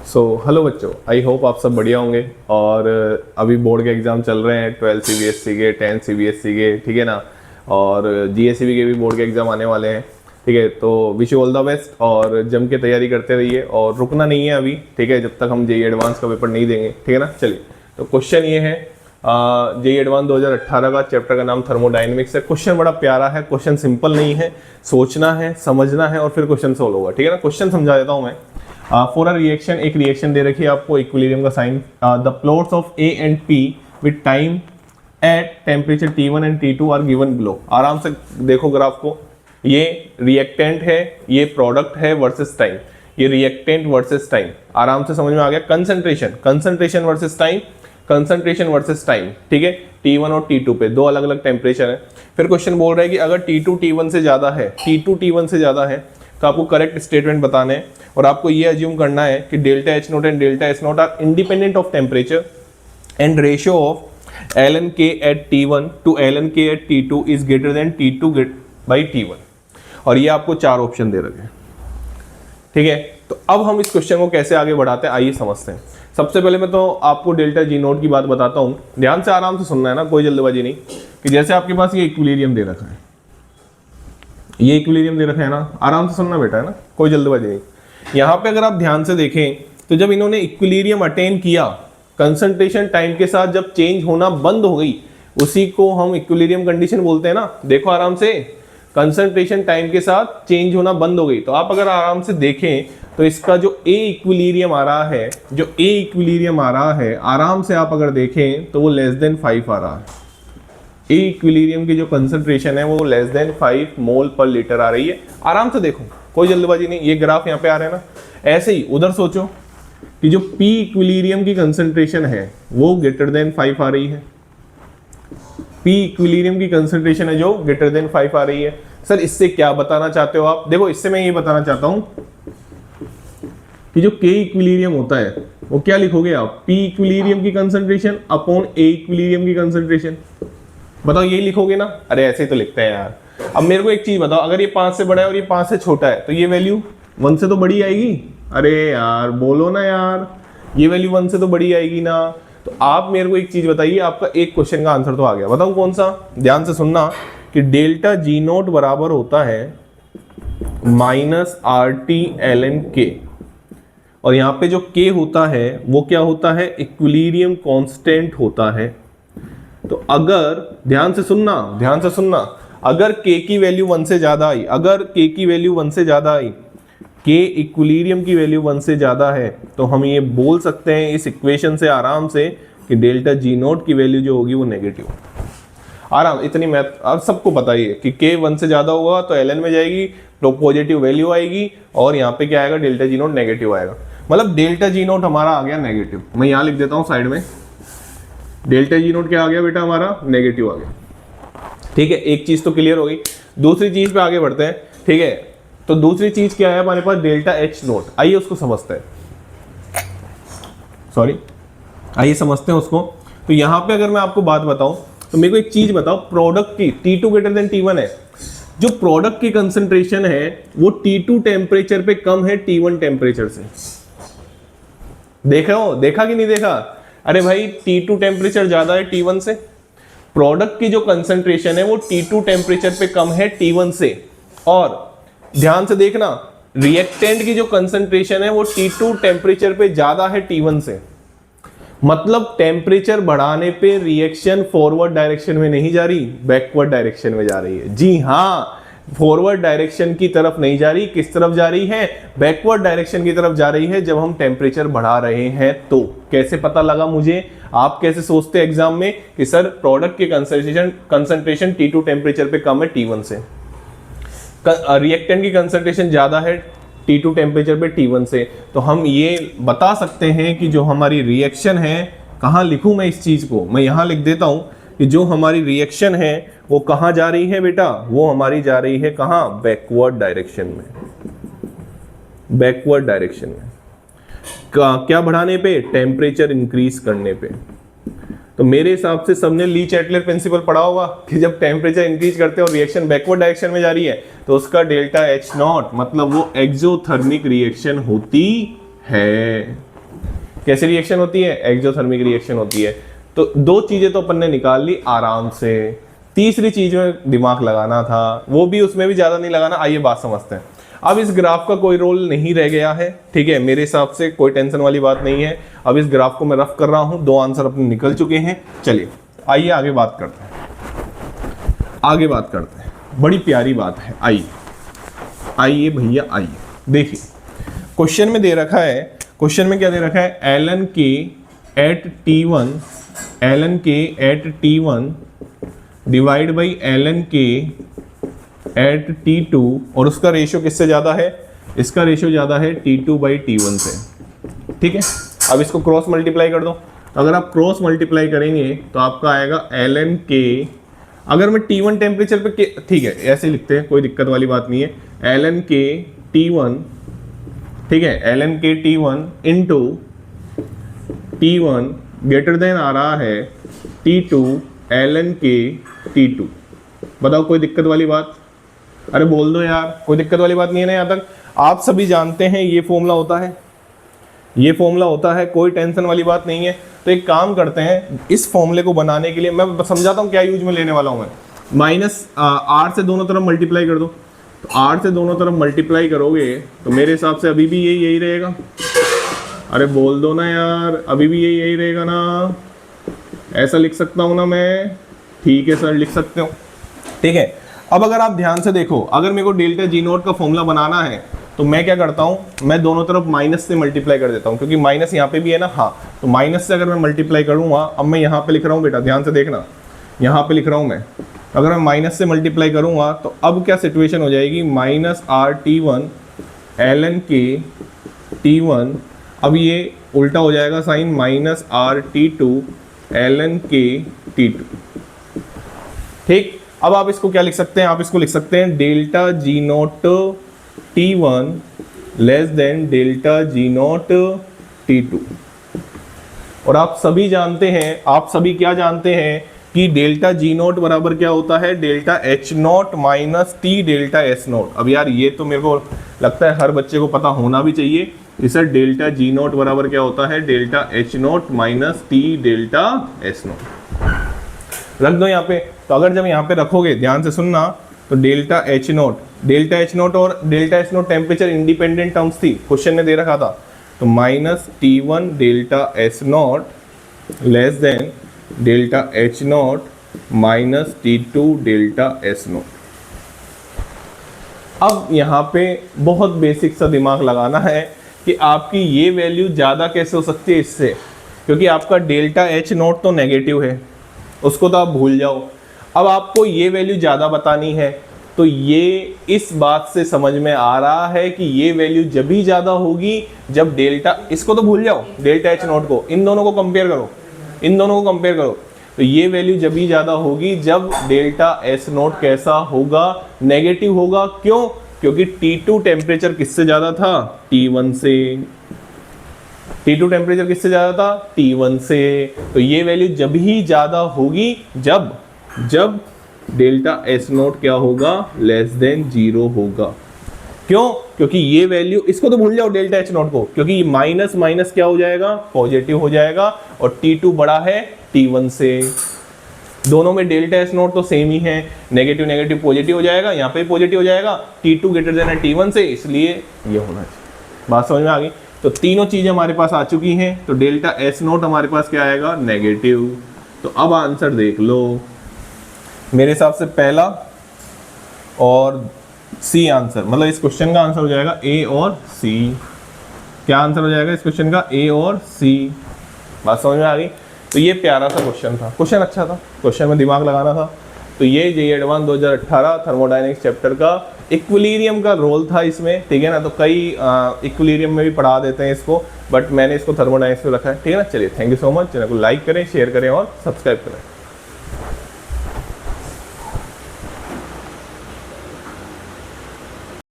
Hello बच्चों, I hope आप सब बढ़िया होंगे। और अभी बोर्ड के एग्ज़ाम चल रहे हैं, 12 CBSE के, 10 CBSE के, ठीक है ना। और GSEB के भी बोर्ड के एग्ज़ाम आने वाले हैं, ठीक है। तो wish you all the best और जम के तैयारी करते रहिए और रुकना नहीं है अभी, ठीक है, जब तक हम JEE एडवांस का पेपर नहीं देंगे, ठीक है ना। चलिए, तो क्वेश्चन ये है, JEE एडवांस 2018 का चैप्टर का नाम थर्मोडायनेमिक्स है। क्वेश्चन बड़ा प्यारा है, क्वेश्चन सिंपल नहीं है, सोचना है, समझना है और फिर क्वेश्चन सोल्व होगा, ठीक है ना। क्वेश्चन समझा देता हूँ मैं। फॉर अ रिएक्शन, एक रिएक्शन दे रखी है आपको, इक्विलिब्रियम का sign, the plots of A and P with time at temperature T1 and T2 are given below. आराम से देखो ग्राफ को, ये रिएक्टेंट है, ये प्रोडक्ट है वर्सेस टाइम, ये रिएक्टेंट वर्सेस टाइम, आराम से समझ में आ गया। Concentration versus time, concentration versus time, ठीक है। T1 और T2 पे दो अलग अलग टेम्परेचर है। फिर क्वेश्चन बोल रहा है कि अगर T2 T1 से ज्यादा है, T2 T1 से ज्यादा है, तो आपको करेक्ट स्टेटमेंट बताने हैं और आपको ये अज्यूम करना है कि delta H naught and delta S naught are independent of temperature and ratio of ln K at T1 to ln K at T2 is greater than T2 by T1। और ये आपको चार ऑप्शन दे रखे हैं, ठीक है। तो अब हम इस क्वेश्चन को कैसे आगे बढ़ाते हैं, आइए समझते हैं। सबसे पहले मैं तो आपको डेल्टा G नोट की बात बताता हूँ, ध्यान से आराम से सुनना है ना, कोई जल्दबाजी नहीं। कि जैसे आपके पास ये इक्विलिब्रियम दे रखा है, ये इक्विलिब्रियम दे रखा है ना, आराम से सुनना बेटा, है ना, कोई जल्दबाजी नहीं। यहाँ पे अगर आप ध्यान से देखें तो जब इन्होंने इक्विलिब्रियम अटेन किया, कंसंट्रेशन टाइम के साथ जब चेंज होना बंद हो गई, उसी को हम इक्विलिब्रियम कंडीशन बोलते हैं ना। देखो आराम से, कंसंट्रेशन टाइम के साथ चेंज होना बंद हो गई। तो आप अगर आराम से देखें तो इसका जो A इक्विलिब्रियम आ रहा है, जो A इक्विलिब्रियम आ रहा है, आराम से आप अगर देखें तो वो लेस देन 5 आ रहा है। A इक्विलिब्रियम की जो कंसंट्रेशन है वो लेस देन 5 मोल पर लीटर आ रही है। आराम से देखो, कोई जल्दबाजी नहीं। ये ग्राफ यहाँ पे आ रहा है ना, ऐसे ही उधर सोचो कि जो P इक्विलिब्रियम की कंसंट्रेशन है वो ग्रेटर देन 5 आ रही है। P इक्विलिब्रियम की कंसंट्रेशन है जो ग्रेटर देन 5 आ रही है। सर इससे क्या बताना चाहते हो आप? देखो, इससे मैं ये बताना चाहता हूं कि जो K इक्विलिब्रियम होता है वो क्या लिखोगे आप? P इक्विलिब्रियम की कंसंट्रेशन अपॉन A इक्विलिब्रियम की कंसंट्रेशन। बताओ, यही लिखोगे ना? अरे ऐसे ही तो लिखते हैं यार। अब मेरे को एक चीज बताओ, अगर ये 5 से बड़ा है और ये 5 से छोटा है तो ये वैल्यू 1 से तो बड़ी आएगी। अरे यार बोलो ना यार, ये वैल्यू 1 से तो बड़ी आएगी ना। तो आप मेरे को एक चीज बताइए, आपका एक क्वेश्चन का आंसर तो आ गया। बताऊं कौन सा? ध्यान से सुनना कि डेल्टा G नोट बराबर होता है -RT ln K, और यहाँ पे जो K होता है वो क्या होता है? इक्विलिब्रियम कांस्टेंट होता है। तो अगर ध्यान से सुनना, अगर K की वैल्यू 1 से ज्यादा आई, अगर K की वैल्यू 1 से ज्यादा आई, K इक्विलिब्रियम की वैल्यू 1 से ज्यादा है, तो हम ये बोल सकते हैं इस इक्वेशन से आराम से कि डेल्टा G नोट की वैल्यू जो होगी वो नेगेटिव। आराम, इतनी मैथ आप सबको बताइए कि K 1 से ज्यादा होगा तो ln में जाएगी, तो पॉजिटिव वैल्यू आएगी, और यहाँ पे क्या आएगा? डेल्टा G नोट नेगेटिव आएगा। मतलब डेल्टा G नोट हमारा आ गया नेगेटिव। मैं यहाँ लिख देता हूँ साइड में, डेल्टा G नोट क्या आ गया बेटा? हमारा नेगेटिव आ गया। ठीक है, एक चीज तो क्लियर हो गई। दूसरी चीज पे आगे बढ़ते हैं, ठीक है। तो दूसरी चीज क्या है हमारे पास? Delta H note. आइए उसको समझते हैं, आइए समझते हैं उसको। तो यहाँ पे अगर मैं आपको बात बताऊं तो मेरे को एक चीज बताओ, प्रोडक्ट की T2 ग्रेटर देन T1 है, जो प्रोडक्ट की कंसंट्रेशन है वो T2 टेम्परेचर पे कम है T1 टेम्परेचर से। देखा कि नहीं देखा? अरे भाई, T2 टेम्परेचर ज्यादा है T1 से, प्रोडक्ट की जो कंसंट्रेशन है वो T2 टेम्परेचर पे कम है T1 से, और ध्यान से देखना, रिएक्टेंट की जो कंसंट्रेशन है वो T2 टेम्परेचर पे ज्यादा है T1 से। मतलब टेम्परेचर बढ़ाने पे रिएक्शन फॉरवर्ड डायरेक्शन में नहीं जा रही, बैकवर्ड डायरेक्शन में जा रही है। जी हाँ, फॉरवर्ड डायरेक्शन की तरफ नहीं जा रही, किस तरफ जा रही है? बैकवर्ड डायरेक्शन की तरफ जा रही है जब हम टेम्परेचर बढ़ा रहे हैं। तो कैसे पता लगा मुझे? आप कैसे सोचते एग्जाम में कि सर प्रोडक्ट की कंसंट्रेशन T2 टेम्परेचर पे कम है T1 से, रिएक्टेंट की कंसंट्रेशन ज्यादा है T2 टेम्परेचर पे T1 से, तो हम ये बता सकते हैं कि जो हमारी रिएक्शन है, कहाँ लिखूं मैं इस चीज को? मैं यहाँ लिख देता हूं कि जो हमारी रिएक्शन है वो कहाँ जा रही है बेटा? वो हमारी जा रही है कहाँ? बैकवर्ड डायरेक्शन में। बैकवर्ड डायरेक्शन में क्या बढ़ाने पे? टेम्परेचर इंक्रीज करने पे। तो मेरे हिसाब से सबने ली चैटलर प्रिंसिपल पढ़ा होगा कि जब टेम्परेचर इंक्रीज करते हैं और रिएक्शन बैकवर्ड डायरेक्शन में जा रही है तो उसका डेल्टा H नॉट मतलब वो एक्सोथर्मिक रिएक्शन होती है। कैसी रिएक्शन होती है, एक्सोथर्मिक रिएक्शन होती है। तो दो चीजें तो अपन ने निकाल ली आराम से, तीसरी चीज में दिमाग लगाना था, वो भी उसमें भी ज्यादा नहीं लगाना। आइए बात समझते हैं। अब इस ग्राफ का कोई रोल नहीं रह गया है, ठीक है, मेरे हिसाब से कोई टेंशन वाली बात नहीं है। अब इस ग्राफ को मैं रफ कर रहा हूं, दो आंसर अपने निकल चुके हैं। चलिए आइए आगे बात करते हैं, आगे बात करते हैं, बड़ी प्यारी बात है। आइए भैया आइए, देखिए क्वेश्चन में दे रखा है, क्वेश्चन में क्या दे रखा है, L N K at T1 divide by L N K at T2, और उसका रेशियो किससे ज़्यादा है, इसका रेशियो ज़्यादा है T2 बाई T1 से, ठीक है। अब इसको क्रॉस मल्टीप्लाई कर दो, तो अगर आप क्रॉस मल्टीप्लाई करेंगे तो आपका आएगा एलन के, अगर मैं T1 टेम्परेचर पे, ठीक है ऐसे लिखते हैं, कोई दिक्कत वाली बात नहीं है, एलन के T1, ठीक है, एलन के T1 into T1 greater than आ रहा है T2 एलन के T2। बताओ कोई दिक्कत वाली बात, अरे बोल दो यार, कोई दिक्कत वाली बात नहीं है ना। यहाँ तक आप सभी जानते हैं ये फॉर्मूला होता है, ये फॉर्मूला होता है, कोई टेंशन वाली बात नहीं है। तो एक काम करते हैं, इस फॉर्मूले को बनाने के लिए मैं समझाता हूँ क्या यूज में लेने वाला हूँ मैं। माइनस आर से दोनों तरफ मल्टीप्लाई कर दो, तो आर से दोनों तरफ मल्टीप्लाई करोगे तो मेरे हिसाब से अभी भी यही रहेगा। अरे बोल दो ना यार, अभी भी यही रहेगा ना, ऐसा लिख सकता हूँ ना मैं, ठीक है सर लिख सकते हो, ठीक है। अब अगर आप ध्यान से देखो, अगर मेरे को डेल्टा जी नोट का फॉर्मूला बनाना है तो मैं क्या करता हूँ, मैं दोनों तरफ माइनस से मल्टीप्लाई कर देता हूँ, क्योंकि माइनस यहाँ पे भी है ना, हाँ, तो माइनस से अगर मैं मल्टीप्लाई करूँगा, अब मैं यहाँ पे लिख रहा हूँ बेटा, ध्यान से देखना, यहाँ पे लिख रहा हूँ मैं, अगर मैं माइनस से मल्टीप्लाई करूँगा तो अब क्या सिचुएशन हो जाएगी, माइनस RT1 एलन के T1, अब ये उल्टा हो जाएगा साइन, माइनस RT2 एलन के T2, ठीक। अब आप इसको क्या लिख सकते हैं, आप इसको लिख सकते हैं delta G note T1 less than delta G note T2। और आप सभी जानते हैं, आप सभी क्या जानते हैं कि डेल्टा जी नोट बराबर क्या होता है, delta H note minus T delta S note. अब यार ये तो मेरे को लगता है हर बच्चे को पता होना भी चाहिए कि सर डेल्टा जी नोट बराबर क्या होता है, delta H note minus T delta S note. रख दो यहाँ पे, तो अगर जब यहाँ पे रखोगे, ध्यान से सुनना, तो डेल्टा एच नोट और delta H note temperature independent terms थी, क्वेश्चन ने दे रखा था, तो minus T1 delta S note less than delta H note minus T2 delta S note. अब यहाँ पे बहुत बेसिक सा दिमाग लगाना है कि आपकी ये वैल्यू ज़्यादा कैसे हो सकती है इससे, क्योंकि आपका डेल्टा एच नोट तो नेगेटिव है, उसको तो आप भूल जाओ। अब आपको ये वैल्यू ज़्यादा बतानी है, तो ये इस बात से समझ में आ रहा है कि ये वैल्यू जब भी ज़्यादा होगी जब डेल्टा, इसको तो भूल जाओ, डेल्टा एच नोट को, इन दोनों को कंपेयर करो, इन दोनों को कंपेयर करो, तो ये वैल्यू जब भी ज़्यादा होगी जब डेल्टा एस नोट कैसा होगा, नेगेटिव होगा। क्यों? क्योंकि T2 टेम्परेचर किससे ज़्यादा था, T1 से। T2 टेम्परेचर किससे ज़्यादा था, T1 से। तो ये वैल्यू जब ही ज़्यादा होगी जब डेल्टा एस नोट क्या होगा, लेस देन 0 होगा। क्यों? क्योंकि ये वैल्यू, इसको तो भूल जाओ डेल्टा एच नोट को, क्योंकि माइनस माइनस क्या हो जाएगा, पॉजिटिव हो जाएगा, और T2 बड़ा है T1 से। दोनों में डेल्टा एस नोट तो सेम ही है, नेगेटिव नेगेटिव पॉजिटिव हो जाएगा, यहाँ पे पॉजिटिव हो जाएगा, T2 ग्रेटर देन है T1 से, इसलिए ये होना चाहिए। बात समझ में आ गई? तो तीनों चीजें हमारे पास आ चुकी हैं, तो डेल्टा एस नोट हमारे पास क्या आएगा, नेगेटिव। तो अब आंसर देख लो, मेरे हिसाब से पहला और सी आंसर, मतलब इस क्वेश्चन का आंसर हो जाएगा ए और सी। क्या आंसर हो जाएगा इस क्वेश्चन का, ए और सी। बात समझ में आ गई? तो ये प्यारा सा क्वेश्चन था, क्वेश्चन अच्छा था, क्वेश्चन में दिमाग लगाना था। तो ये जेईई एडवांस 2018 थर्मोडायनेमिक्स चैप्टर का इक्विलिब्रियम का रोल था इसमें, ठीक है ना। तो कई इक्विलिब्रियम में भी पढ़ा देते हैं इसको, बट मैंने इसको थर्मोडायनेमिक्स में रखा है, ठीक है ना। चलिए, thank you so much. Channel को लाइक करें, शेयर करें और सब्सक्राइब करें।